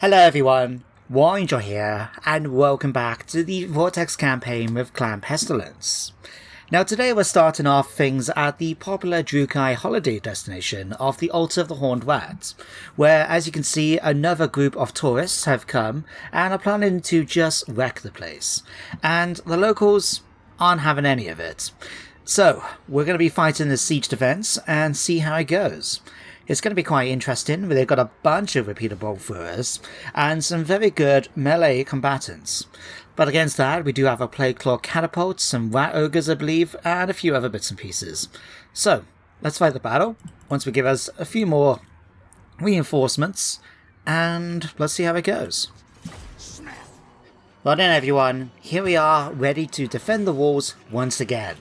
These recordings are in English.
Hello everyone, Warranger here, and welcome back to the Vortex campaign with Clan Pestilens. Now today we're starting off things at the popular Druchii holiday destination of the Altar of the Horned Rat, where as you can see another group of tourists have come and are planning to just wreck the place, and the locals aren't having any of it. So we're going to be fighting the siege defense and see how it goes. It's going to be quite interesting. They've got a bunch of repeater bolt throwers and some very good melee combatants. But against that, we do have a plague claw catapult, some rat ogres, I believe, and a few other bits and pieces. So let's fight the battle. Once we give us a few more reinforcements, and let's see how it goes. Well then, everyone, here we are, ready to defend the walls once again.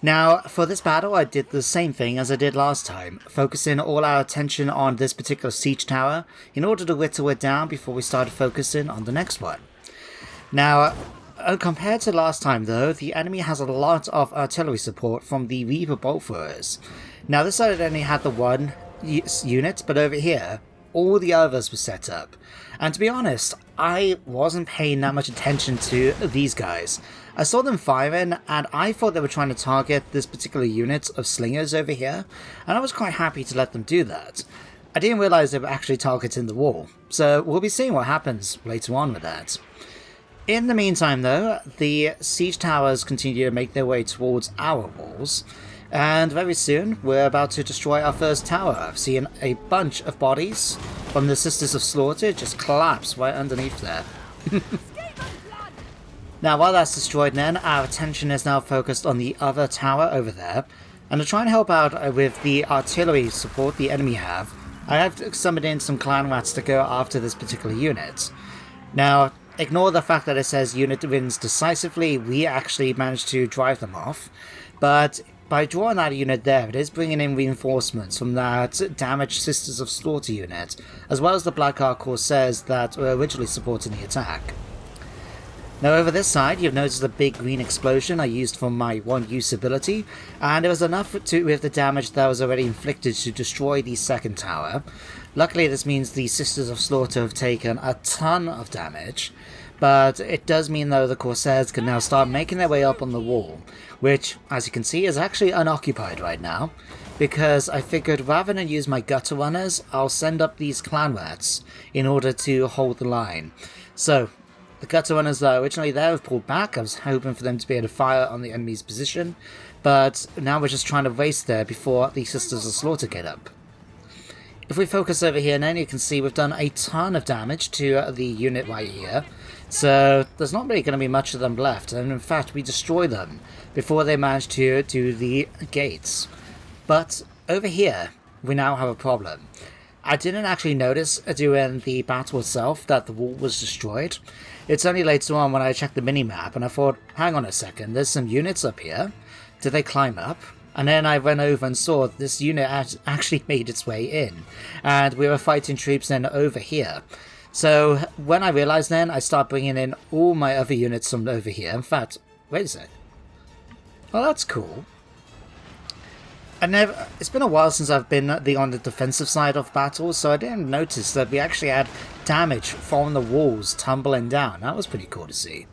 Now, for this battle, I did the same thing as I did last time, focusing all our attention on this particular siege tower in order to whittle it down before we started focusing on the next one. Now, compared to last time though, the enemy has a lot of artillery support from the Reaper bolt throwers. Now, this side only had the one unit, but over here, all the others were set up. And to be honest, I wasn't paying that much attention to these guys. I saw them firing, and I thought they were trying to target this particular unit of slingers over here, and I was quite happy to let them do that. I didn't realise they were actually targeting the wall, so we'll be seeing what happens later on with that. In the meantime though, the siege towers continue to make their way towards our walls, and very soon we're about to destroy our first tower. I've seen a bunch of bodies from the Sisters of Slaughter just collapse right underneath there. Now while that's destroyed then, our attention is now focused on the other tower over there, and to try and help out with the artillery support the enemy have, I have summoned in some clan rats to go after this particular unit. Now, ignore the fact that it says unit wins decisively, we actually managed to drive them off, but by drawing that unit there, it is bringing in reinforcements from that damaged Sisters of Slaughter unit, as well as the Black Ark Corsairs that were originally supporting the attack. Now over this side, you've noticed a big green explosion I used for my one-use ability, and it was enough with the damage that was already inflicted to destroy the second tower. Luckily this means the Sisters of Slaughter have taken a ton of damage, but it does mean though the Corsairs can now start making their way up on the wall, which, as you can see, is actually unoccupied right now, because I figured rather than use my gutter runners, I'll send up these clan rats in order to hold the line. So, the gutter runners that originally there have pulled back. I was hoping for them to be able to fire on the enemy's position, but now we're just trying to race there before the Sisters of Slaughter get up. If we focus over here then, you can see we've done a ton of damage to the unit right here, so there's not really going to be much of them left, and in fact we destroy them before they manage to do the gates. But over here, we now have a problem. I didn't actually notice during the battle itself that the wall was destroyed. It's only later on when I checked the minimap and I thought, hang on a second, there's some units up here. Did they climb up? And then I went over and saw this unit actually made its way in. And we were fighting troops then over here. So when I realised then, I started bringing in all my other units from over here. In fact, wait a sec. Well, that's cool. It's been a while since I've been on the defensive side of battles, so I didn't notice that we actually had damage from the walls tumbling down. That was pretty cool to see.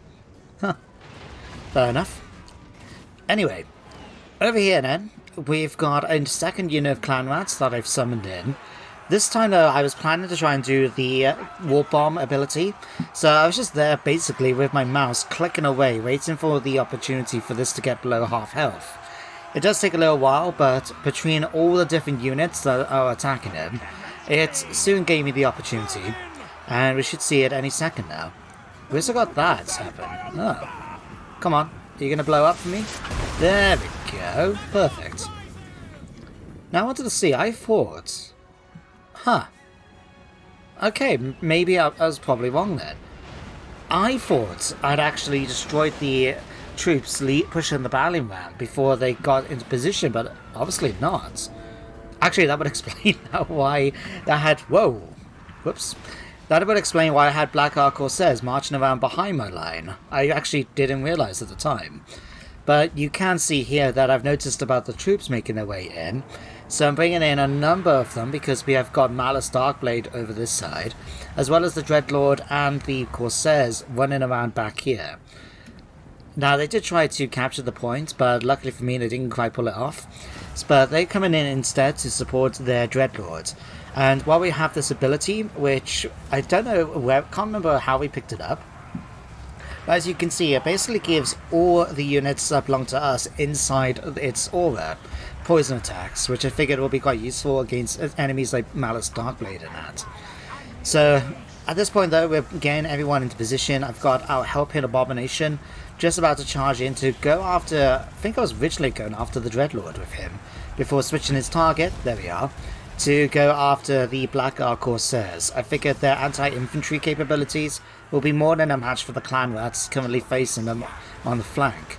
Huh. Fair enough. Anyway, over here then, we've got a second unit of clan rats that I've summoned in. This time though, I was planning to try and do the warp bomb ability, so I was just there basically with my mouse clicking away, waiting for the opportunity for this to get below half health. It does take a little while, but between all the different units that are attacking him, it soon gave me the opportunity, and we should see it any second now. We also got that happen. Oh. Come on, are you going to blow up for me? There we go, perfect. Now I wanted to see, I thought... Huh. Okay, maybe I was probably wrong then. I thought I'd actually destroyed the troops pushing the battling ram before they got into position, but obviously not. Actually, that would explain why I had... Whoa! Whoops. That would explain why I had Black Ark Corsairs marching around behind my line. I actually didn't realise at the time. But you can see here that I've noticed about the troops making their way in. So I'm bringing in a number of them because we have got Malus Darkblade over this side, as well as the Dreadlord and the Corsairs running around back here. Now, they did try to capture the point, but luckily for me, they didn't quite pull it off. But they're coming in instead to support their Dreadlord. And while we have this ability, which I don't know where, can't remember how we picked it up. But as you can see, it basically gives all the units that belong to us inside its aura poison attacks, which I figured will be quite useful against enemies like Malus Darkblade and that. So, at this point though, we're getting everyone into position. I've got our Hellpit Abomination just about to charge in to go after, I think I was originally going after the Dreadlord with him, before switching his target, there we are, to go after the Black Ark Corsairs. I figured their anti-infantry capabilities will be more than a match for the clan rats currently facing them on the flank.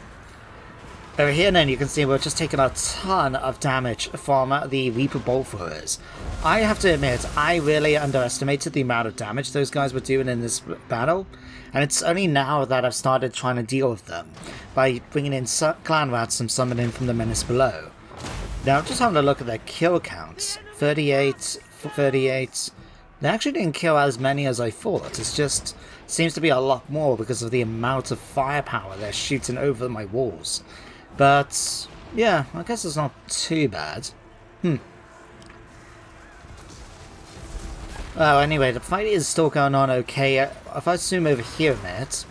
Over here then you can see we're just taking a ton of damage from the Reaper Bolt Throwers. I have to admit, I really underestimated the amount of damage those guys were doing in this battle, and it's only now that I've started trying to deal with them by bringing in clan rats and summoning from the Menace below. Now just having a look at their kill counts, 38, 38, they actually didn't kill as many as I thought. It's just seems to be a lot more because of the amount of firepower they're shooting over my walls. But yeah, I guess it's not too bad. Oh, anyway, the fight is still going on okay. If I zoom over here a minute,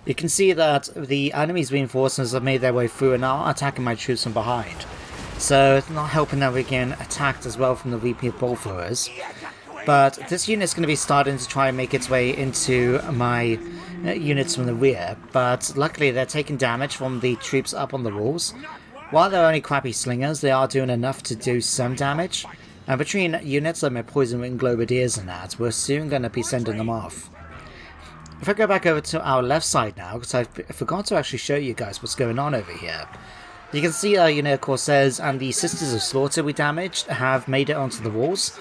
you can see that the enemy's reinforcements have made their way through and are attacking my troops from behind. So it's not helping that we're getting attacked as well from the Reaper Bolt Throwers. But this unit's going to be starting to try and make its way into my units from the rear, but luckily they're taking damage from the troops up on the walls. While they're only crappy slingers, they are doing enough to do some damage, and between units like my Poison Wing Globadiers and that, we're soon going to be sending them off. If I go back over to our left side now, because I forgot to actually show you guys what's going on over here. You can see our unit Corsairs and the Sisters of Slaughter we damaged have made it onto the walls.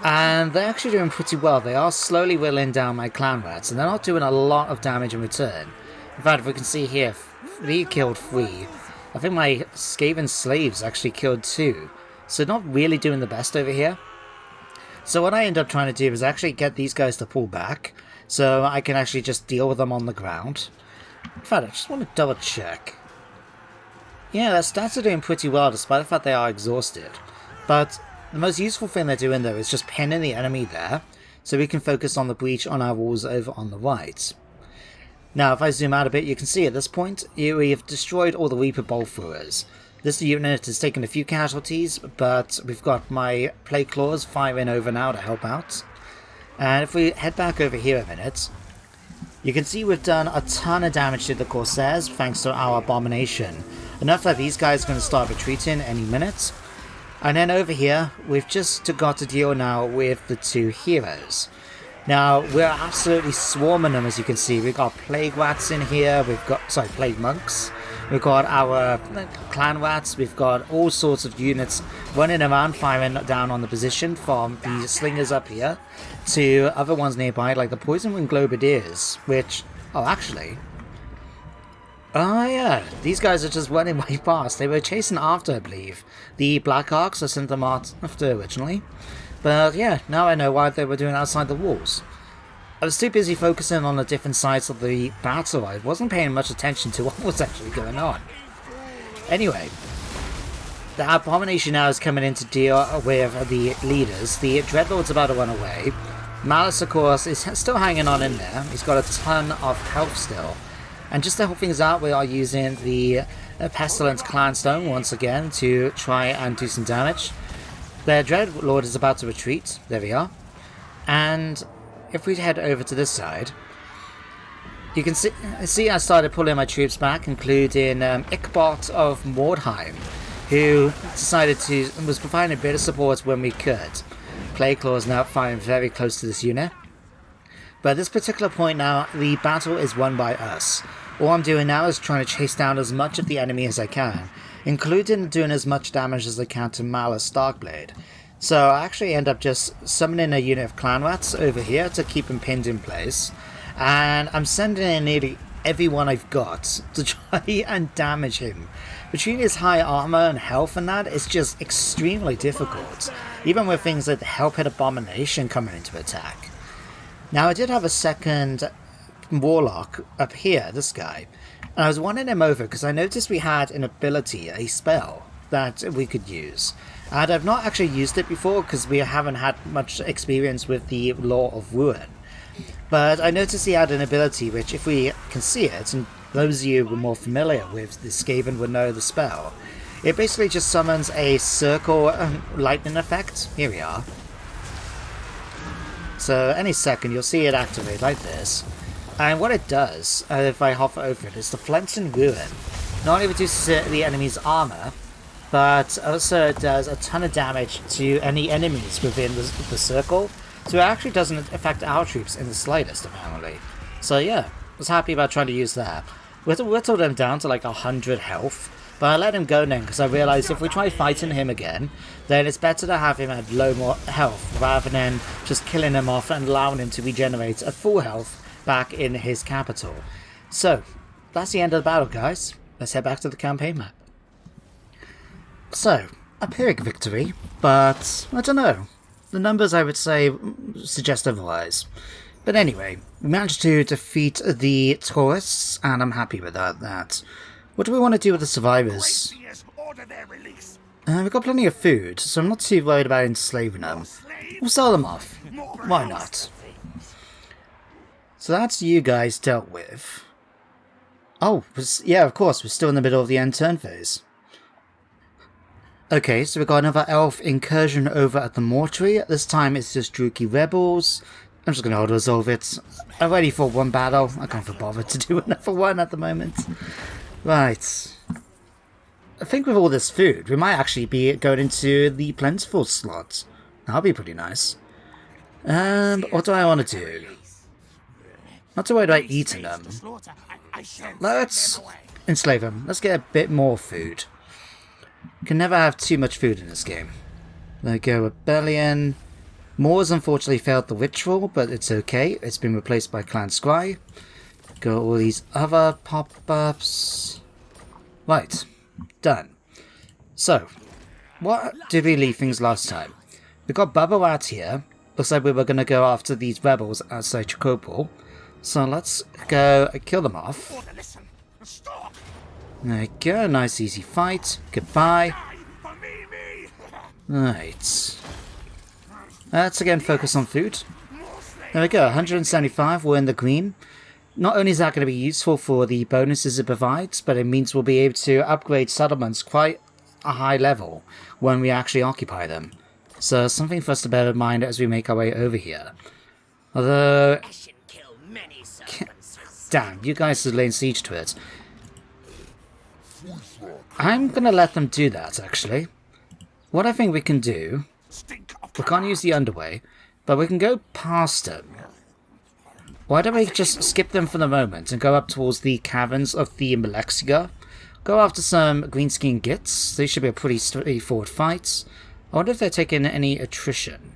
And they're actually doing pretty well. They are slowly whittling down my clan rats, and they're not doing a lot of damage in return. In fact, if we can see here, we killed 3. I think my Skaven slaves actually killed 2. So not really doing the best over here. So what I end up trying to do is actually get these guys to pull back, so I can actually just deal with them on the ground. In fact, I just want to double check. Yeah, their stats are doing pretty well, despite the fact they are exhausted. But the most useful thing they're doing though is just pinning the enemy there, so we can focus on the breach on our walls over on the right. Now if I zoom out a bit, you can see at this point, we have destroyed all the Reaper Bolt Throwers. This unit has taken a few casualties, but we've got my Plague Claws firing over now to help out. And if we head back over here a minute, you can see we've done a ton of damage to the Corsairs thanks to our Abomination. Enough that these guys are going to start retreating any minute. And then over here, we've just got to deal now with the 2 heroes. Now, we're absolutely swarming them, as you can see. We've got Plague Rats in here, Plague Monks. We've got our Clan Rats, we've got all sorts of units running around, firing down on the position, from the Slingers up here to other ones nearby, like the Poison Wing Globadiers, which, oh yeah, these guys are just running way past. They were chasing after, I believe, the Black Arks. I sent them after originally. But yeah, now I know why they were doing outside the walls. I was too busy focusing on the different sides of the battle. I wasn't paying much attention to what was actually going on. Anyway, the Abomination now is coming in to deal with the leaders. The Dreadlord's about to run away. Malus, of course, is still hanging on in there. He's got a ton of health still. And just to help things out, we are using the Pestilens Clan Stone once again to try and do some damage. Their Dreadlord is about to retreat. There we are. And if we head over to this side, you can see I started pulling my troops back, including Ichabod of Mordheim, who was providing a bit of support when we could. Plague Claw is now firing very close to this unit. But at this particular point now, the battle is won by us. All I'm doing now is trying to chase down as much of the enemy as I can, including doing as much damage as I can to Malus Darkblade. So I actually end up just summoning a unit of Clan Rats over here to keep him pinned in place. And I'm sending in nearly everyone I've got to try and damage him. Between his high armor and health and that, it's just extremely difficult, even with things like the Hellpit Abomination coming into attack. Now, I did have a second Warlock up here, this guy, and I was wanting him over because I noticed we had an ability, a spell, that we could use. And I've not actually used it before because we haven't had much experience with the Lord of Ruin. But I noticed he had an ability which, if we can see it, and those of you who are more familiar with the Skaven would know the spell, it basically just summons a circle lightning effect. Here we are. So any second you'll see it activate like this. And what it does, if I hover over it, is the Flensing Ruin. Not only reduces the enemy's armor, but also it does a ton of damage to any enemies within the circle. So it actually doesn't affect our troops in the slightest, apparently. So yeah, I was happy about trying to use that. Whittled him down to like 100 health, but I let him go then because I realised if we try fighting him again, then it's better to have him at low more health rather than just killing him off and allowing him to regenerate at full health back in his capital. So, that's the end of the battle, guys. Let's head back to the campaign map. So, a Pyrrhic victory, but I don't know. The numbers, I would say, suggest otherwise. But anyway, we managed to defeat the tourists, and I'm happy with that. What do we want to do with the survivors? We've got plenty of food, so I'm not too worried about enslaving them. We'll sell them off. Why not? So that's you guys dealt with. Oh, yeah, of course, we're still in the middle of the end turn phase. Okay, so we've got another elf incursion over at the mortuary. This time it's just Druchii rebels. I'm just going to auto-resolve it. I'm ready for one battle. I can't be bothered to do another one at the moment. Right. I think with all this food, we might actually be going into the plentiful slot. That'll be pretty nice. What do I want to do? Not too worried about eating them. Let's enslave them. Let's get a bit more food. Can never have too much food in this game. There we go, Rebellion. Moors unfortunately failed the ritual, but it's okay. It's been replaced by Clan Scry. Got all these other pop-ups. Right, done. So, what did we leave things last time? We got Babarat here. Looks like we were going to go after these rebels outside Chocopol. So let's go kill them off. There we go, nice easy fight. Goodbye. Right. Let's again focus on food. There we go, 175, we're in the green. Not only is that going to be useful for the bonuses it provides, but it means we'll be able to upgrade settlements quite a high level when we actually occupy them. So something for us to bear in mind as we make our way over here. Although... Damn, you guys are laying siege to it. I'm going to let them do that, actually. What I think we can do... We can't use the underway, but we can go past them. Why don't we just skip them for the moment and go up towards the caverns of the Malexia? Go after some greenskin gits. They should be a pretty straightforward fight. I wonder if they're taking any attrition.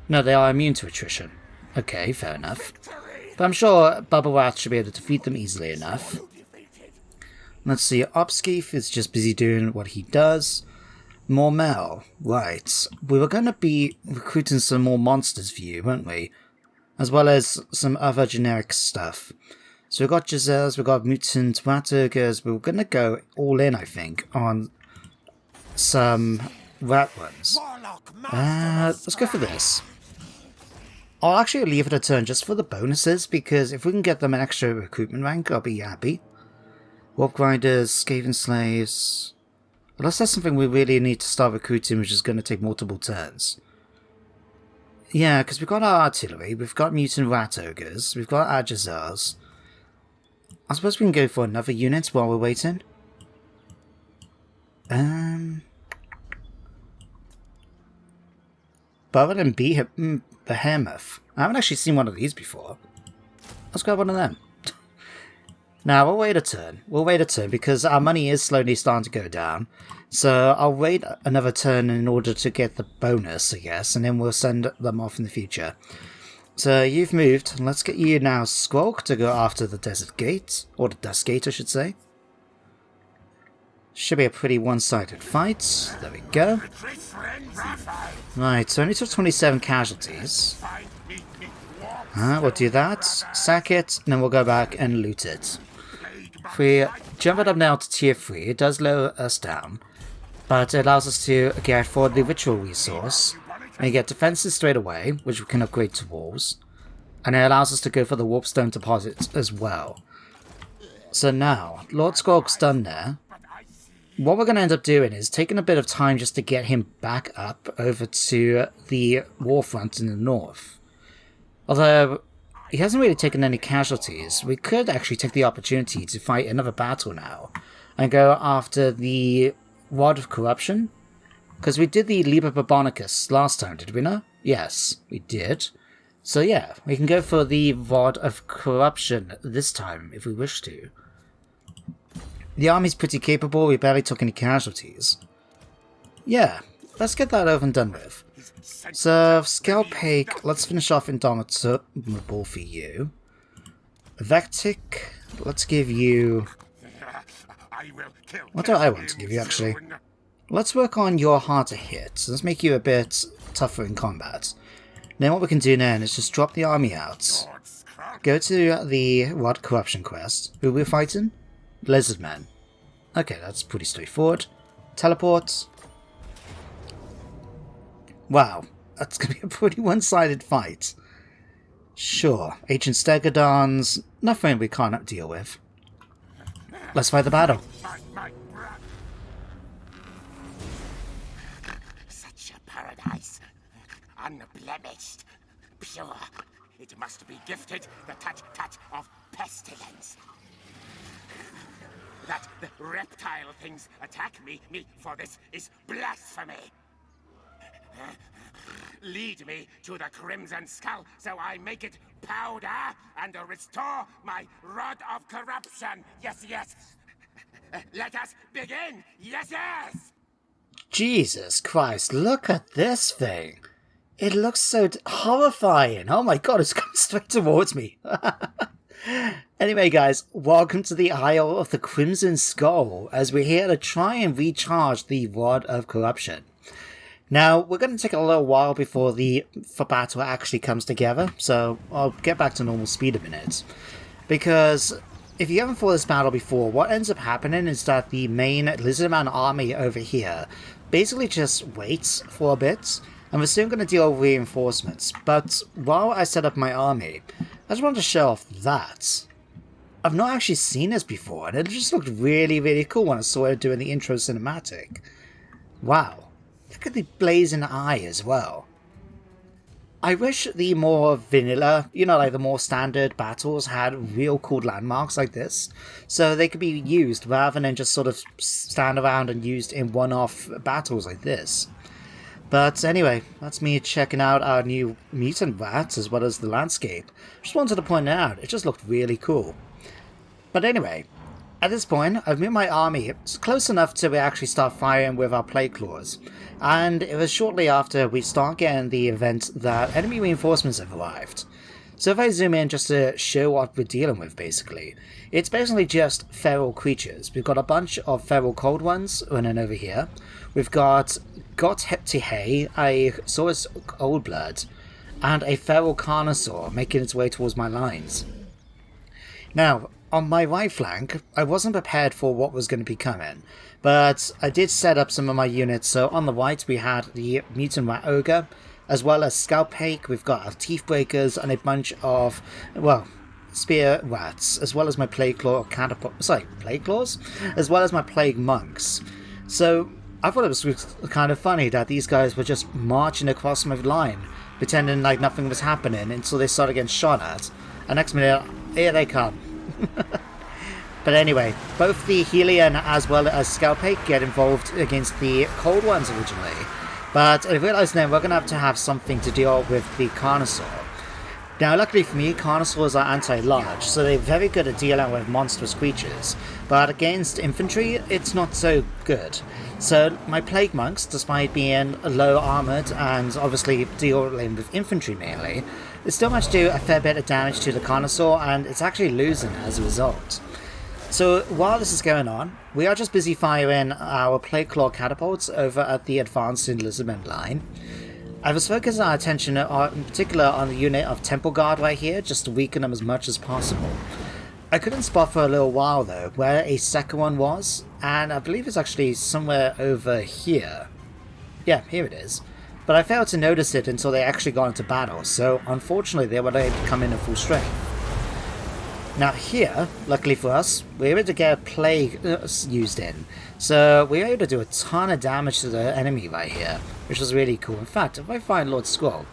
No, they are immune to attrition. Okay, fair enough. But I'm sure Bubblewrath should be able to defeat them easily enough. Let's see, Opskeef is just busy doing what he does. Mormel, right. We were going to be recruiting some more monsters for you, weren't we? As well as some other generic stuff. So we've got Giselles, we've got mutant rat ogres. We're going to go all in, I think, on some rat ones. Let's go for this. I'll actually leave it a turn just for the bonuses, because if we can get them an extra recruitment rank, I'll be happy. Warp grinders, Skaven slaves... Unless that's something we really need to start recruiting, which is going to take multiple turns. Yeah, because we've got our artillery, we've got mutant rat ogres, we've got our Giselles. I suppose we can go for another unit while we're waiting. Burren and Behemoth. I haven't actually seen one of these before. Let's grab one of them. Now, we'll wait a turn. We'll wait a turn because our money is slowly starting to go down. So I'll wait another turn in order to get the bonus, I guess, and then we'll send them off in the future. So you've moved. Let's get you now, Skrolk, to go after the Desert Gate. Or the Dust Gate, I should say. Should be a pretty one-sided fight. There we go. Right, so only took 27 casualties. We'll do that. Sack it, and then we'll go back and loot it. If we jump it up now to tier 3, it does lower us down. But it allows us to get for the ritual resource. And you get defenses straight away, which we can upgrade to walls. And it allows us to go for the warpstone deposits as well. So now, Lord Skrolk's done there. What we're going to end up doing is taking a bit of time just to get him back up over to the war front in the north. Although he hasn't really taken any casualties, we could actually take the opportunity to fight another battle now. And go after the Rod of Corruption. Because we did the Liber Barbonicus last time, did we not? Yes, we did. So yeah, we can go for the Rod of Corruption this time, if we wish to. The army's pretty capable, we barely took any casualties. Yeah, let's get that over and done with. So, Scalpake, let's finish off Indomitable for you. Vectic, let's give you... What do I want to give you, actually? Let's work on your hard to hit. So let's make you a bit tougher in combat. Then what we can do then is just drop the army out. Go to the Rod Corruption quest. Who we're fighting? Lizardmen. Okay, that's pretty straightforward. Teleport. Wow, that's going to be a pretty one-sided fight. Sure, Ancient Stegodons, nothing we can't deal with. Let's fight the battle. Paradise, unblemished, pure. It must be gifted the touch of pestilence. That the reptile things attack me for this is blasphemy. Lead me to the Crimson Skull so I make it powder and restore my Rod of Corruption. Yes, yes. Let us begin. Yes, yes. Jesus Christ, look at this thing. It looks so horrifying. Oh my god, it's coming straight towards me. Anyway, guys, welcome to the Isle of the Crimson Skull, as we're here to try and recharge the Rod of Corruption. Now, we're going to take a little while before the battle actually comes together, so I'll get back to normal speed a minute. Because if you haven't fought this battle before, what ends up happening is that the main Lizardman army over here basically just waits for a bit, and we're soon going to deal with reinforcements. But while I set up my army, I just wanted to show off that. I've not actually seen this before, and it just looked really, really cool when I saw it doing the intro cinematic. Wow, look at the blazing eye as well. I wish the more vanilla, like the more standard battles had real cool landmarks like this, so they could be used rather than just sort of stand around and used in one-off battles like this. But anyway, that's me checking out our new mutant rats as well as the landscape. Just wanted to point it out, it just looked really cool. But anyway, at this point, I've moved my army close enough to we actually start firing with our plague claws. And it was shortly after we start getting the event that enemy reinforcements have arrived. So if I zoom in just to show what we're dealing with, basically, it's basically just feral creatures. We've got a bunch of feral cold ones running over here. We've got Heptihay, a Saurus Old Blood, and a feral Carnosaur making its way towards my lines. Now, on my right flank, I wasn't prepared for what was going to be coming, but I did set up some of my units. So on the right we had the Mutant Rat Ogre, as well as Scalpake, we've got our Teeth Breakers, and a bunch of, Spear Rats, as well as my Plague Claw Plague Claws? As well as my Plague Monks. So I thought it was kind of funny that these guys were just marching across my line, pretending like nothing was happening until they started getting shot at. And next minute, here they come. But anyway, both the Helion as well as Scalpake get involved against the Cold Ones originally. But I realised then we're going to have something to deal with the Carnosaur. Now luckily for me, Carnosaurs are anti-large, so they're very good at dealing with monstrous creatures. But against infantry, it's not so good. So my Plague Monks, despite being low armoured and obviously dealing with infantry mainly, it still managed to do a fair bit of damage to the Carnosaur, and it's actually losing as a result. So while this is going on, we are just busy firing our Plague Claw catapults over at the advanced enlistment line. I was focusing our attention in particular on the unit of Temple Guard right here, just to weaken them as much as possible. I couldn't spot for a little while though where a second one was, and I believe it's actually somewhere over here. Yeah, here it is. But I failed to notice it until they actually got into battle, so unfortunately they were able to come in at full strength. Now here, luckily for us, we were able to get a plague used in, so we were able to do a ton of damage to the enemy right here, which was really cool. In fact, if I find Lord Skrolk...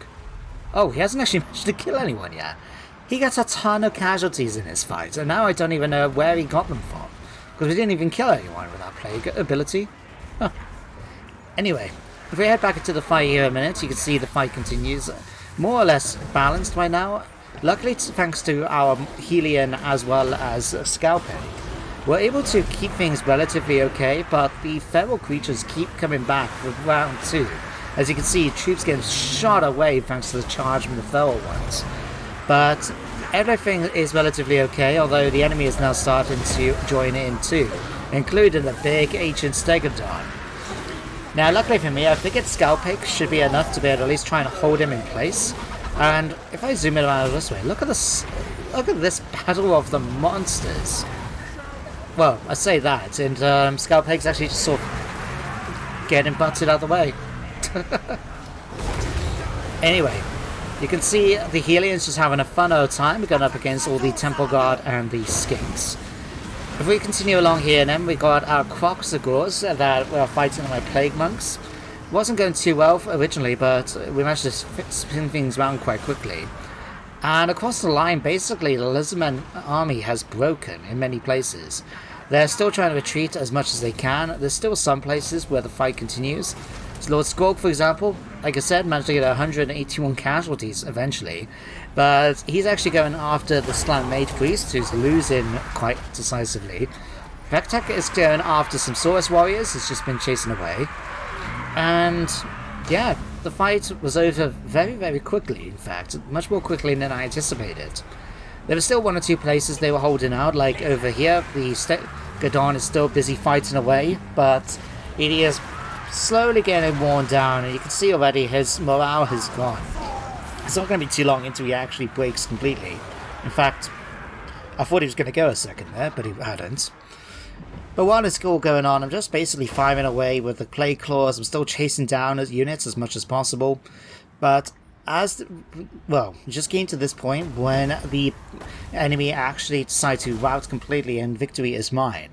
Oh, he hasn't actually managed to kill anyone yet. He got a ton of casualties in his fight, and now I don't even know where he got them from, because we didn't even kill anyone with our plague ability. Huh. Anyway, if we head back into the fight here a minute, you can see the fight continues more or less balanced right now. Luckily, thanks to our Helion as well as Scalping, we're able to keep things relatively okay, but the feral creatures keep coming back with round 2. As you can see, troops getting shot away thanks to the charge from the feral ones. But everything is relatively okay, although the enemy is now starting to join in too, including the big ancient Stegodon. Now, luckily for me, I figured Scalpig should be enough to be able to at least try and hold him in place. And if I zoom it around this way, look at this battle of the monsters. Well, I say that, and Scalpig's actually just sort of getting butted out of the way. Anyway, you can see the Helions just having a fun old time going up against all the Temple Guard and the Skinks. If we continue along here, then we got our Croxagors that were fighting my Plague Monks. Wasn't going too well originally, but we managed to spin things around quite quickly. And across the line, basically, the Lizardman army has broken in many places. They're still trying to retreat as much as they can. There's still some places where the fight continues. So Lord Skrolk, for example, like I said, managed to get 181 casualties eventually. But he's actually going after the Slant Mage Priest, who's losing quite decisively. Vectek is going after some Saurus Warriors, he's just been chasing away. And yeah, the fight was over very, very quickly, in fact, much more quickly than I anticipated. There were still one or two places they were holding out, like over here, the Stegodon is still busy fighting away, but it is slowly getting worn down, and you can see already his morale has gone. It's not going to be too long until he actually breaks completely. In fact, I thought he was going to go a second there, but he hadn't. But while it's all going on, I'm just basically firing away with the Plague Claws. I'm still chasing down his units as much as possible. But just getting to this point when the enemy actually decide to rout completely and victory is mine.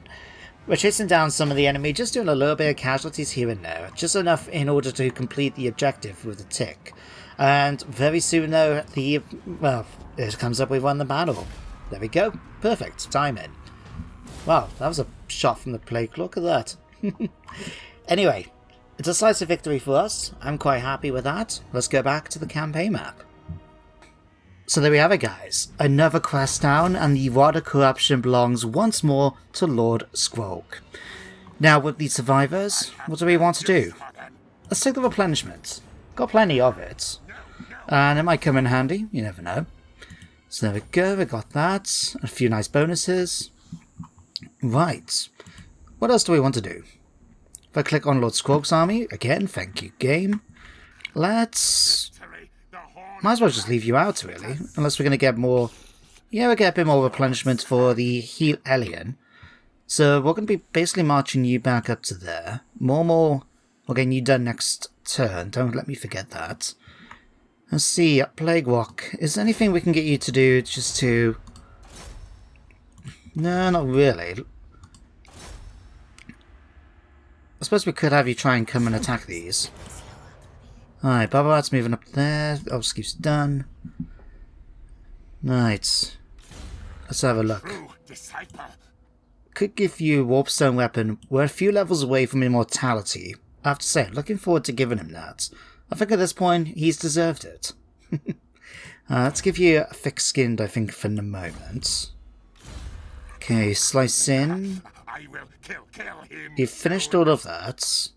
We're chasing down some of the enemy, just doing a little bit of casualties here and there, just enough in order to complete the objective with a tick. And very soon though, it comes up we won the battle. There we go. Perfect. Timing. Wow, that was a shot from the Plague. Look at that. Anyway, a decisive victory for us. I'm quite happy with that. Let's go back to the campaign map. So there we have it, guys. Another quest down, and the Rod of Corruption belongs once more to Lord Skrolk. Now, with the survivors, what do we want to do? Let's take the replenishment. Got plenty of it. And it might come in handy, you never know. So there we go, we got that. A few nice bonuses. Right. What else do we want to do? If I click on Lord Skrolk's army, again, thank you, game. Let's... Might as well just leave you out, really. Unless we're going to get more... Yeah, we'll get a bit more replenishment for the Helion. So we're going to be basically marching you back up to there. More. We're getting you done next turn. Don't let me forget that. Let's see, Plague Walk. Is there anything we can get you to do just to... No, not really. I suppose we could have you try and come and attack these. Alright, Babarat's moving up there. Obscure's done. Right. Let's have a look. Could give you Warpstone weapon. We're a few levels away from immortality. I have to say, I'm looking forward to giving him that. I think at this point, he's deserved it. Let's give you a thick-skinned, I think, for the moment. Okay, slice in. You've finished all of that.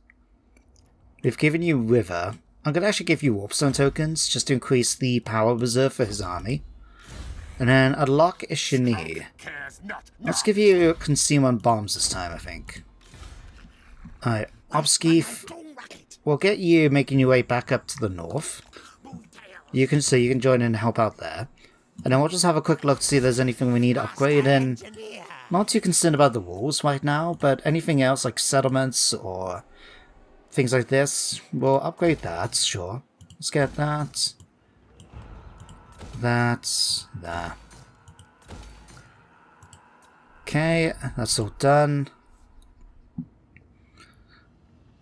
We've given you River. I'm going to actually give you warpstone tokens just to increase the power reserve for his army. And then unlock Ishini. Let's give you consume on bombs this time, I think. Alright, Obskeef. We'll get you making your way back up to the north. You can join in and help out there. And then we'll just have a quick look to see if there's anything we need upgrading. Not too concerned about the walls right now, but anything else like settlements or things like this, we'll upgrade that, sure. Let's get that. That's there. Okay, that's all done.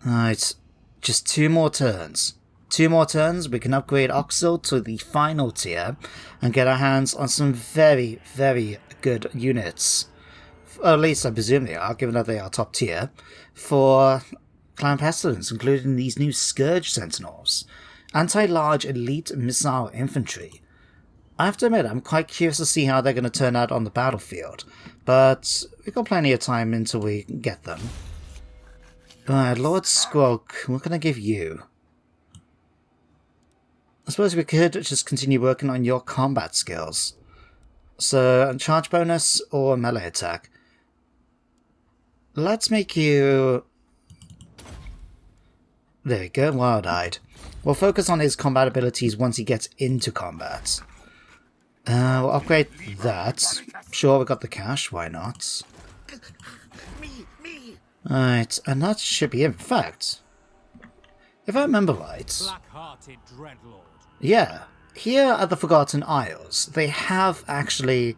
Alright, just 2 more turns. 2 more turns, we can upgrade Oxel to the final tier and get our hands on some very, very good units. Or at least I presume they are, given that they are top tier, for Clan Pestilens, including these new Scourge Sentinels. Anti-large elite missile infantry. I have to admit, I'm quite curious to see how they're going to turn out on the battlefield, but we've got plenty of time until we get them. Alright, Lord Skrolk, what can I give you? I suppose we could just continue working on your combat skills. So, charge bonus or melee attack. Let's make you... There we go, Wild-Eyed. We'll focus on his combat abilities once he gets into combat. We'll upgrade that. Sure, we got the cash, why not? Alright, and that should be it. In fact, if I remember right... Yeah, here at the Forgotten Isles, they have actually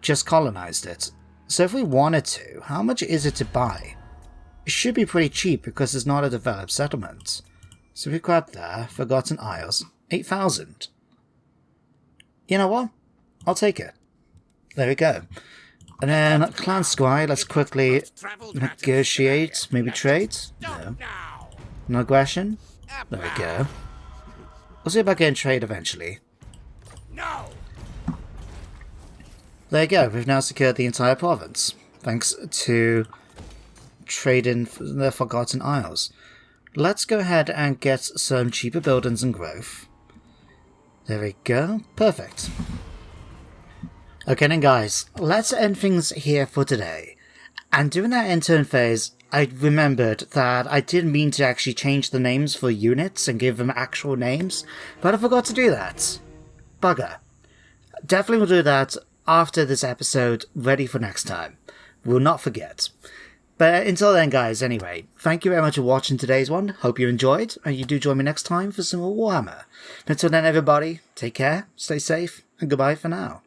just colonized it. So if we wanted to, how much is it to buy? It should be pretty cheap because it's not a developed settlement. So we grab there, Forgotten Isles, 8,000. You know what? I'll take it. There we go. And then Clan Sky, let's quickly negotiate, maybe trade? No. No aggression? There we go. We'll see about getting trade eventually. No. There you go, we've now secured the entire province, thanks to trade in the Forgotten Isles. Let's go ahead and get some cheaper buildings and growth. There we go, perfect. Okay then guys, let's end things here for today. And during that intern phase, I remembered that I didn't mean to actually change the names for units and give them actual names, but I forgot to do that. Bugger. Definitely will do that after this episode, ready for next time. We'll not forget. But until then guys, anyway, thank you very much for watching today's one. Hope you enjoyed, and you do join me next time for some more Warhammer. Until then everybody, take care, stay safe, and goodbye for now.